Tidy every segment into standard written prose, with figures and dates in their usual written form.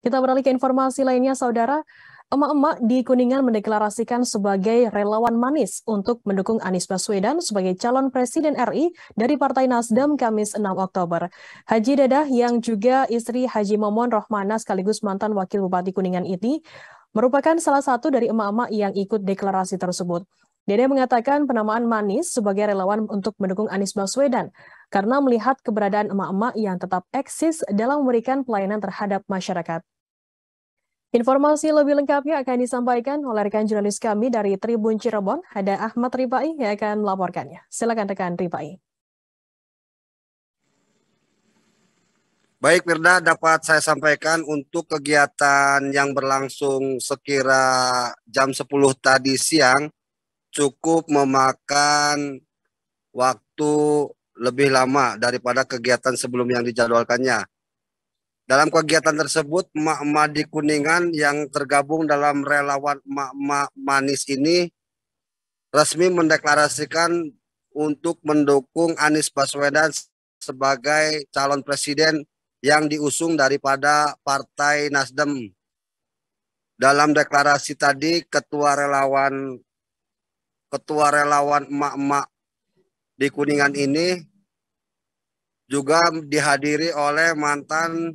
Kita beralih ke informasi lainnya, Saudara. Emak-emak di Kuningan mendeklarasikan sebagai relawan manis untuk mendukung Anies Baswedan sebagai calon Presiden RI dari Partai Nasdem Kamis 6 Oktober. Haji Dedah yang juga istri Haji Momon Rohmana sekaligus mantan Wakil Bupati Kuningan ini merupakan salah satu dari emak-emak yang ikut deklarasi tersebut. Dede mengatakan penamaan manis sebagai relawan untuk mendukung Anies Baswedan karena melihat keberadaan emak-emak yang tetap eksis dalam memberikan pelayanan terhadap masyarakat. Informasi lebih lengkapnya akan disampaikan oleh rekan jurnalis kami dari Tribun Cirebon, ada Ahmad Rifai yang akan melaporkannya. Silakan rekan Rifai. Baik, Firda, dapat saya sampaikan untuk kegiatan yang berlangsung sekira jam 10 tadi siang cukup memakan waktu lebih lama daripada kegiatan sebelum yang dijadwalkannya. Dalam kegiatan tersebut, emak-emak di Kuningan yang tergabung dalam relawan emak-emak manis ini resmi mendeklarasikan untuk mendukung Anies Baswedan sebagai calon presiden yang diusung daripada Partai Nasdem. Dalam deklarasi tadi, ketua relawan emak-emak di Kuningan ini juga dihadiri oleh mantan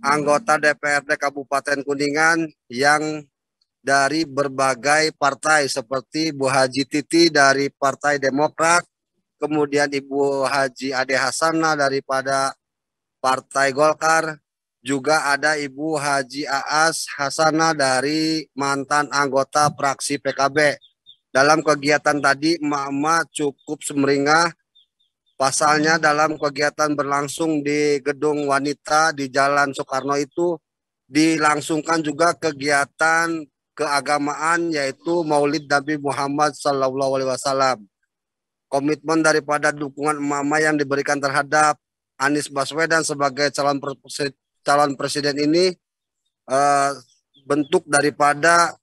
anggota DPRD Kabupaten Kuningan yang dari berbagai partai seperti Bu Haji Titi dari Partai Demokrat, kemudian Ibu Haji Ade Hasanah daripada Partai Golkar, juga ada Ibu Haji Aas Hasanah dari mantan anggota fraksi PKB. Dalam kegiatan tadi emak-emak cukup sumringah. Pasalnya dalam kegiatan berlangsung di Gedung Wanita di Jalan Soekarno itu dilangsungkan juga kegiatan keagamaan yaitu Maulid Nabi Muhammad SAW. Komitmen daripada dukungan emak-emak yang diberikan terhadap Anies Baswedan sebagai calon presiden ini bentuk daripada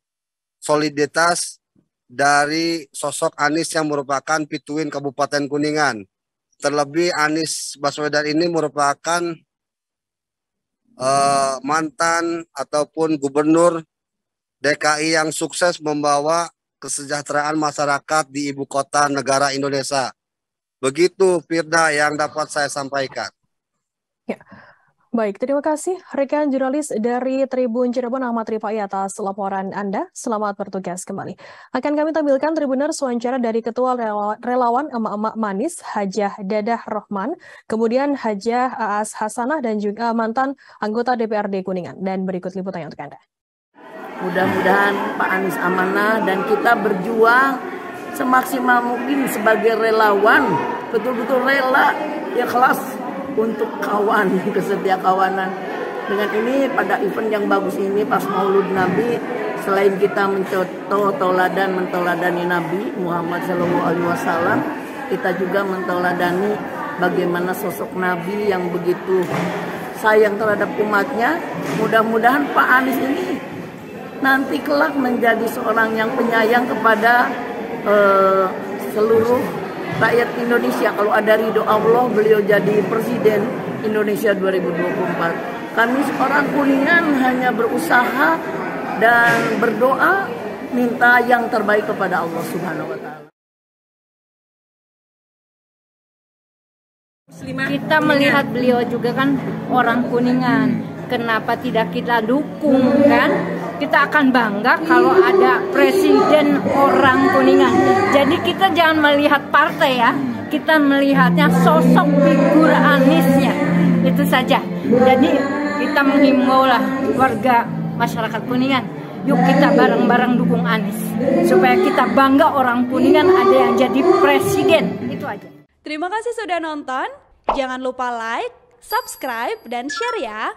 soliditas dari sosok Anies yang merupakan pituin Kabupaten Kuningan. Terlebih Anies Baswedan ini merupakan mantan ataupun gubernur DKI yang sukses membawa kesejahteraan masyarakat di ibu kota negara Indonesia. Begitu, Firda, yang dapat saya sampaikan. Ya. Baik, terima kasih rekan jurnalis dari Tribun Cirebon Ahmad Rifai atas laporan Anda. Selamat bertugas kembali. Akan kami tampilkan Tribuners wawancara dari Ketua Relawan Emak-Emak Manis, Hajah Dedah Rohman, kemudian Hajah Aas Hasanah dan juga mantan anggota DPRD Kuningan. Dan berikut liputannya untuk Anda. Mudah-mudahan Pak Anies amanah dan kita berjuang semaksimal mungkin sebagai relawan, betul-betul rela, ikhlas untuk kawan, kesetia kawanan. Dengan ini pada event yang bagus ini pas Maulud Nabi, selain kita mencontoh mentoladani Nabi Muhammad SAW, kita juga mentoladani bagaimana sosok Nabi yang begitu sayang terhadap umatnya. Mudah-mudahan Pak Anies ini nanti kelak menjadi seorang yang penyayang kepada seluruh rakyat Indonesia. Kalau ada ridho Allah, beliau jadi Presiden Indonesia 2024. Kami seorang Kuningan hanya berusaha dan berdoa minta yang terbaik kepada Allah Subhanahu wa Ta'ala. Kita melihat beliau juga kan orang Kuningan. Kenapa tidak kita dukung kan? Kita akan bangga kalau ada presiden orang Kuningan. Jadi kita jangan melihat partai ya, kita melihatnya sosok figur Aniesnya. Itu saja. Jadi kita menghimbau lah warga masyarakat Kuningan, yuk kita bareng-bareng dukung Anies supaya kita bangga orang Kuningan ada yang jadi presiden. Itu aja. Terima kasih sudah nonton. Jangan lupa like, subscribe, dan share ya.